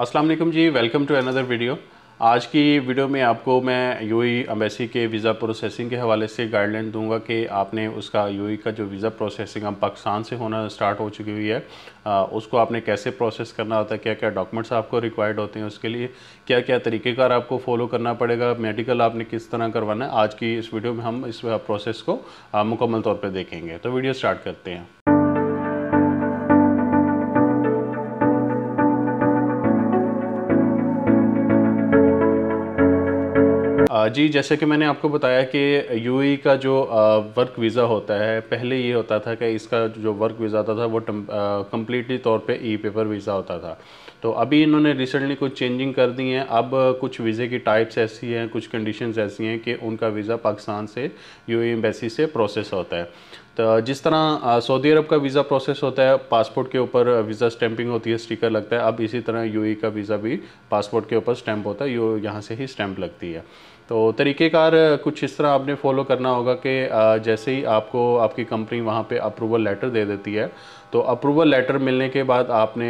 अस्सलाम वालेकुम जी, welcome to another video. आज की वीडियो में आपको मैं यूएई एम्बेसी के वीज़ा प्रोसेसिंग के हवाले से गाइडलाइन दूंगा कि आपने उसका यूएई का जो वीज़ा प्रोसेसिंग अब पाकिस्तान से होना स्टार्ट हो चुकी हुई है, उसको आपने कैसे प्रोसेस करना होता है, क्या क्या डॉक्यूमेंट्स आपको रिक्वायर्ड होते हैं, उसके लिए क्या क्या तरीक़ेकार आपको फॉलो करना पड़ेगा, मेडिकल आपने किस तरह करवाना है। आज की इस वीडियो में हम इस प्रोसेस को मुकम्मल तौर पर देखेंगे। तो वीडियो स्टार्ट करते हैं। जी, जैसे कि मैंने आपको बताया कि यूएई का जो वर्क वीज़ा होता है, पहले ये होता था कि इसका जो वर्क वीज़ा होता था वो कम्प्लीटली तौर पे ई पेपर वीज़ा होता था। तो अभी इन्होंने रिसेंटली कुछ चेंजिंग कर दी हैं। अब कुछ वीज़े की टाइप्स ऐसी हैं, कुछ कंडीशंस ऐसी हैं कि उनका वीज़ा पाकिस्तान से यूएई एम्बेसी से प्रोसेस होता है। तो जिस तरह सऊदी अरब का वीज़ा प्रोसेस होता है, पासपोर्ट के ऊपर वीज़ा स्टैंपिंग होती है, स्टिकर लगता है, अब इसी तरह यूएई का वीज़ा भी पासपोर्ट के ऊपर स्टैंप होता है, यहाँ से ही स्टैंप लगती है। तो तरीक़ेकार कुछ इस तरह आपने फॉलो करना होगा कि जैसे ही आपको आपकी कंपनी वहाँ पे अप्रूवल लेटर दे देती है, तो अप्रूवल लेटर मिलने के बाद आपने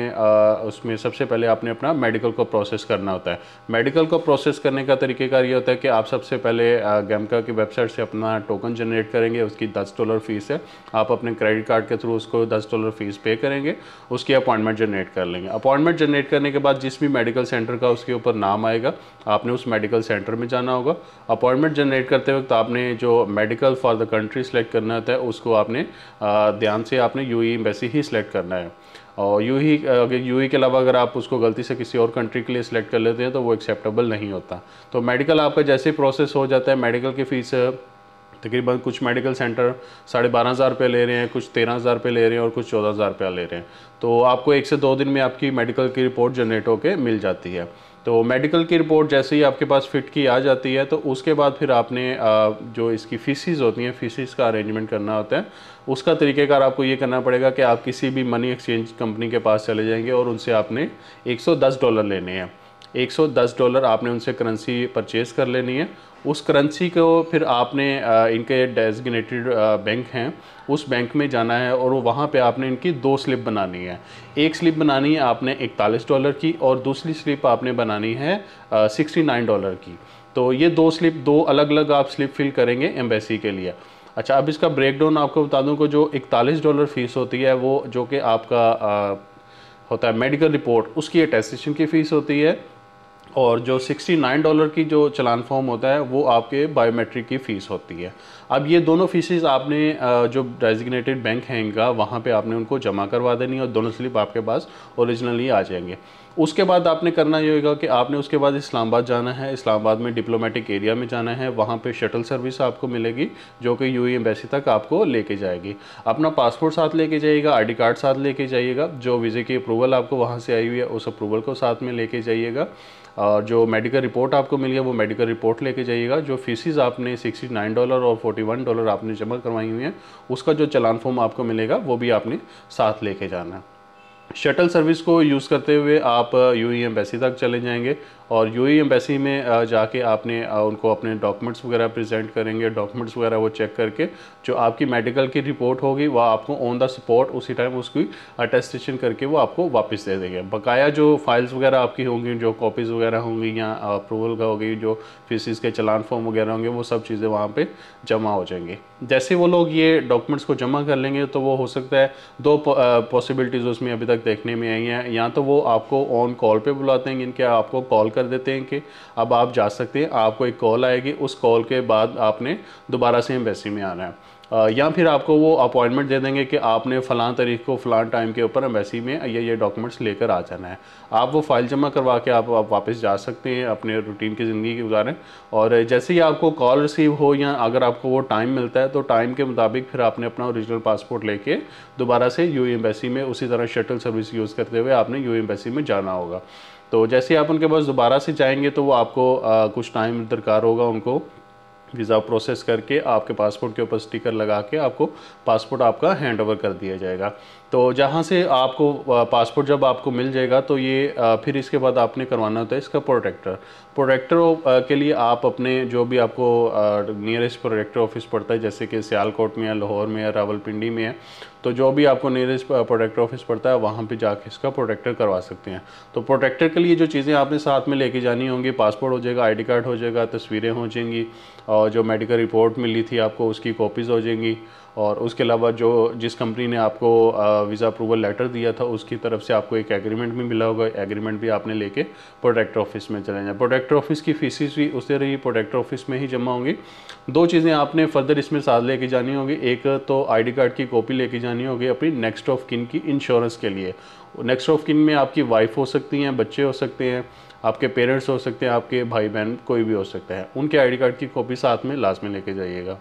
उसमें सबसे पहले आपने अपना मेडिकल को प्रोसेस करना होता है। मेडिकल को प्रोसेस करने का तरीक़ेकार ये होता है कि आप सबसे पहले गैमका की वेबसाइट से अपना टोकन जनरेट करेंगे। उसकी $10 फ़ीस है। आप अपने क्रेडिट कार्ड के थ्रू उसको $10 फ़ीस पे करेंगे, उसकी अपॉइंटमेंट जनरेट कर लेंगे। अपॉइंटमेंट जनरेट करने के बाद जिस भी मेडिकल सेंटर का उसके ऊपर नाम आएगा, आपने उस मेडिकल सेंटर में जाना होगा। अपॉइंटमेंट जनरेट करते वक्त आपने जो medical for the country select करना होता है, उसको आपने ध्यान से आपने यूएई एम्बेसी ही सिलेक्ट करना है। और यूएई के अलावा अगर आप उसको गलती से किसी और कंट्री के लिए सिलेक्ट कर लेते हैं तो वो एक्सेप्टेबल नहीं होता। तो मेडिकल आपका जैसे ही प्रोसेस हो जाता है, मेडिकल की फ़ीस तकरीबन कुछ मेडिकल सेंटर 12,500 रुपये ले रहे हैं, कुछ 13,000 रुपये ले रहे हैं और कुछ 14,000 रुपया ले रहे हैं। तो आपको 1 से 2 दिन में आपकी मेडिकल की रिपोर्ट जनरेट होकर मिल जाती है। तो मेडिकल की रिपोर्ट जैसे ही आपके पास फिट की आ जाती है, तो उसके बाद फिर आपने जो इसकी फ़ीसिस होती हैं, फ़ीसिस का अरेंजमेंट करना होता है। उसका तरीक़ेकार आपको ये करना पड़ेगा कि आप किसी भी मनी एक्सचेंज कंपनी के पास चले जाएंगे और उनसे आपने $110 लेने हैं। $110 आपने उनसे करेंसी परचेज़ कर लेनी है। उस करेंसी को फिर आपने इनके डेजिग्नेटेड बैंक हैं, उस बैंक में जाना है और वहाँ पे आपने इनकी 2 स्लिप बनानी है। एक स्लिप बनानी है आपने $41 की और दूसरी स्लिप आपने बनानी है $69 की। तो ये 2 स्लिप, 2 अलग-अलग आप स्लिप फिल करेंगे एम्बेसी के लिए। अच्छा, अब इसका ब्रेकडाउन आपको बता दूँ कि जो $41 फ़ीस होती है, वो जो कि आपका होता है मेडिकल रिपोर्ट, उसकी अटेस्टेशन की फ़ीस होती है। और जो $69 की जो चालान फॉर्म होता है, वो आपके बायोमेट्रिक की फ़ीस होती है। अब ये दोनों फ़ीसेस आपने जो डेजिग्नेटेड बैंक है इनका, वहाँ पे आपने उनको जमा करवा देनी है और दोनों स्लिप आपके पास ओरिजिनली आ जाएंगे। उसके बाद आपने करना ये होगा कि आपने उसके बाद इस्लामाबाद जाना है। इस्लामाबाद में डिप्लोमेटिक एरिया में जाना है, वहाँ पे शटल सर्विस आपको मिलेगी जो कि यूएई एम्बेसी तक आपको लेके जाएगी। अपना पासपोर्ट साथ लेके जाइएगा, आईडी कार्ड साथ लेके जाइएगा, जो वीज़े की अप्रूवल आपको वहाँ से आई हुई है उस अप्रूवल को साथ में लेके जाइएगा। और जो मेडिकल रिपोर्ट आपको मिली है वो मेडिकल रिपोर्ट लेके जाइएगा। जो फ़ीसिस आपने $69 और $41 आपने जमा करवाई हुई हैं, उसका जो चालान फॉर्म आपको मिलेगा वो भी आपने साथ लेके जाना है। शटल सर्विस को यूज़ करते हुए आप यूएई एम्बेसी तक चले जाएंगे और यूएई एम्बेसी में जाके आपने उनको अपने डॉक्यूमेंट्स वगैरह प्रेजेंट करेंगे। डॉक्यूमेंट्स वगैरह वो चेक करके जो आपकी मेडिकल की रिपोर्ट होगी वह आपको ऑन द स्पॉट उसी टाइम उसकी अटेस्टेशन करके वो आपको वापस दे देंगे। बकाया जो फाइल्स वगैरह आपकी होंगी, जो कॉपीज़ वगैरह होंगी या अप्रूवल का होगी, जो फीसिस के चलान फॉर्म वगैरह होंगे, वो सब चीज़ें वहाँ पर जमा हो जाएंगी। जैसे वो लोग ये डॉक्यूमेंट्स को जमा कर लेंगे तो वो हो सकता है 2 पॉसिबिलिटीज़ उसमें अभी तक देखने में आई हैं। या तो वो आपको ऑन कॉल पे बुलाते हैं, इनके आपको कॉल कर देते हैं कि अब आप जा सकते हैं, आपको एक कॉल आएगी, उस कॉल के बाद आपने दोबारा से एम्बेसी में आना है। या फिर आपको वो अपॉइंटमेंट दे देंगे कि आपने फ़लाँ तारीख को फ़लाँ टाइम के ऊपर एम्बेसी में ये डॉक्यूमेंट्स लेकर आ जाना है। आप वो फ़ाइल जमा करवा के आप वापस जा सकते हैं, अपने रूटीन की ज़िंदगी गुजारें। और जैसे ही आपको कॉल रिसीव हो या अगर आपको वो टाइम मिलता है तो टाइम के मुताबिक फिर आपने अपना ओरिजिनल पासपोर्ट लेके दोबारा से यूएई एम्बेसी में उसी तरह शटल सर्विस यूज़ करते हुए आपने यूएई एम्बेसी में जाना होगा। तो जैसे आप उनके पास दोबारा से जाएंगे तो वो आपको कुछ टाइम दरकार होगा उनको वीज़ा प्रोसेस करके आपके पासपोर्ट के ऊपर स्टिकर लगा के आपको पासपोर्ट आपका हैंड ओवर कर दिया जाएगा। तो जहाँ से आपको पासपोर्ट जब आपको मिल जाएगा तो ये फिर इसके बाद आपने करवाना होता है इसका प्रोटेक्टर। प्रोटेक्टर के लिए आप अपने जो भी आपको नियरेस्ट प्रोटेक्टर ऑफिस पड़ता है, जैसे कि सियालकोट में है, लाहौर में है, रावलपिंडी में है, तो जो भी आपको नियरेस्ट प्रोटेक्टर ऑफिस पड़ता है वहाँ पे जाके इसका प्रोटेक्टर करवा सकते हैं। तो प्रोटेक्टर के लिए जो चीज़ें आपने साथ में लेके जानी होंगी, पासपोर्ट हो जाएगा, आईडी कार्ड हो जाएगा, तस्वीरें हो जाएंगी, और जो मेडिकल रिपोर्ट मिली थी आपको उसकी कॉपीज़ हो जाएंगी, और उसके अलावा जो जिस कंपनी ने आपको वीज़ा अप्रूवल लेटर दिया था उसकी तरफ से आपको एक एग्रीमेंट भी मिला होगा, एग्रीमेंट भी आपने लेके प्रोटेक्टर ऑफिस में चले जाए। प्रोटेक्टर ऑफिस की फीसिस भी उसी रही प्रोटेक्टर ऑफिस में ही जमा होंगी। दो चीज़ें आपने फर्दर इसमें साथ लेके जानी होगी, एक तो आईडी कार्ड की कॉपी लेके जानी होगी अपनी नेक्स्ट ऑफ किन की इंश्योरेंस के लिए। नेक्स्ट ऑफ किन में आपकी वाइफ हो सकती हैं, बच्चे हो सकते हैं, आपके पेरेंट्स हो सकते हैं, आपके भाई बहन कोई भी हो सकता है, उनके आईडी कार्ड की कॉपी साथ में लास्ट में लेके जाइएगा।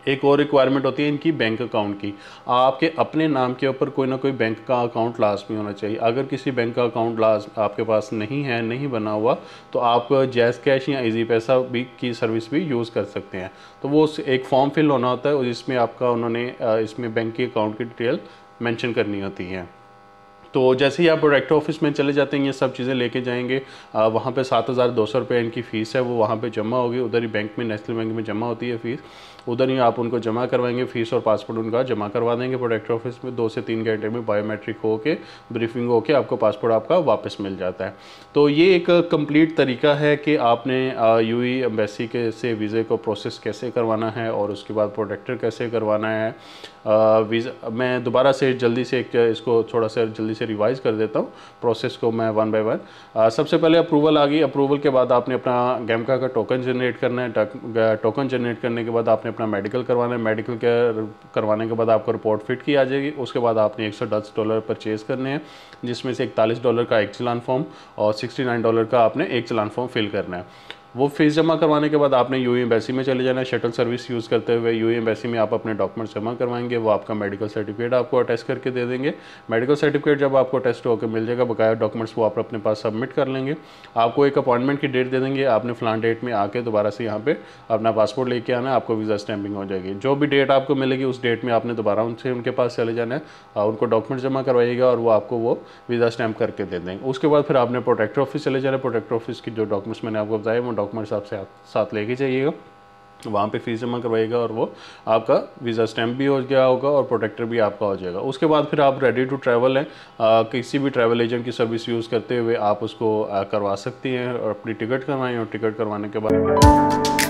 एक और रिक्वायरमेंट होती है इनकी बैंक अकाउंट की। आपके अपने नाम के ऊपर कोई ना कोई बैंक का अकाउंट लाजमी होना चाहिए। अगर किसी बैंक का अकाउंट आपके पास नहीं है, नहीं बना हुआ, तो आप जैज़ कैश या इजी पैसा भी की सर्विस भी यूज़ कर सकते हैं। तो वो एक फॉर्म फिल होना होता है और जिसमें आपका उन्होंने इसमें बैंक के अकाउंट की डिटेल मेंशन करनी होती है। तो जैसे ही आप प्रोटेक्टर ऑफिस में चले जाते हैं ये सब चीज़ें लेके जाएंगे, वहाँ पे 7,200 रुपये इनकी फ़ीस है, वो वहाँ पे जमा होगी, उधर ही बैंक में, नेशनल बैंक में जमा होती है फ़ीस, उधर ही आप उनको जमा करवाएंगे, फ़ीस और पासपोर्ट उनका जमा करवा देंगे प्रोटेक्टर ऑफिस में। 2 से 3 घंटे में बायोमेट्रिक होके ब्रीफिंग होके आपको पासपोर्ट आपका वापस मिल जाता है। तो ये एक कंप्लीट तरीका है कि आपने यूएई एम्बेसी के से वीज़े को प्रोसेस कैसे करवाना है और उसके बाद प्रोटेक्टर कैसे करवाना है। वीज़ा मैं दोबारा से जल्दी से इसको थोड़ा सा जल्दी से रिवाइज़ कर देता हूँ प्रोसेस को मैं वन बाय वन। सबसे पहले अप्रूवल आ गई, अप्रूवल के बाद आपने अपना गैमका का टोकन जनरेट करना है। टोकन जनरेट करने के बाद आपने अपना मेडिकल करवाना है। मेडिकल करवाने के बाद आपको रिपोर्ट फिट की आ जाएगी। उसके बाद आपने $110 परचेज़ करने हैं, जिसमें से $41 का एक चालान फॉर्म और $69 का आपने एक चालान फॉर्म फिल करना है। वो फीस जमा करवाने के बाद आपने यूएई एम्बेसी में चले जाना है। शटल सर्विस यूज़ करते हुए यूएई एम्बेसी में आप अपने डॉक्यूमेंट्स जमा करवाएंगे, वो आपका मेडिकल सर्टिफिकेट आपको अटेस्ट करके दे देंगे। मेडिकल सर्टिफिकेट जब आपको अटेस्ट होकर मिल जाएगा, बकाया डॉक्यूमेंट्स वो आप अपने पास सबमिट कर लेंगे। आपको एक अपॉइंटमेंट की डेट दे देंगे, आपने फ़लान डेट में आके दोबारा से यहाँ पे अपना पासपोर्ट लेके आना है, आपको वीज़ा स्टैंपिंग हो जाएगी। जो भी डेट आपको मिलेगी उस डेट में आपने दोबारा उनके पास चले जाना है, उनको डॉक्यूमेंट जमा करवाइएगा और वो आपको वो वीज़ा स्टैंप करके दे देंगे। उसके बाद फिर आपने प्रोटेक्टर ऑफिस चले जाना है। प्रोटेक्टर ऑफिस की जो डॉक्यूमेंट्स मैंने आपको बताया वो डॉक्यूमेंट्स आपसे साथ लेके जाइएगा, वहाँ पे फीस जमा करवाइएगा और वो आपका वीज़ा स्टैम्प भी हो गया होगा और प्रोटेक्टर भी आपका हो जाएगा। उसके बाद फिर आप रेडी टू ट्रैवल हैं। किसी भी ट्रैवल एजेंट की सर्विस यूज़ करते हुए आप उसको करवा सकती हैं और अपनी टिकट करवाएं, और टिकट करवाने के बाद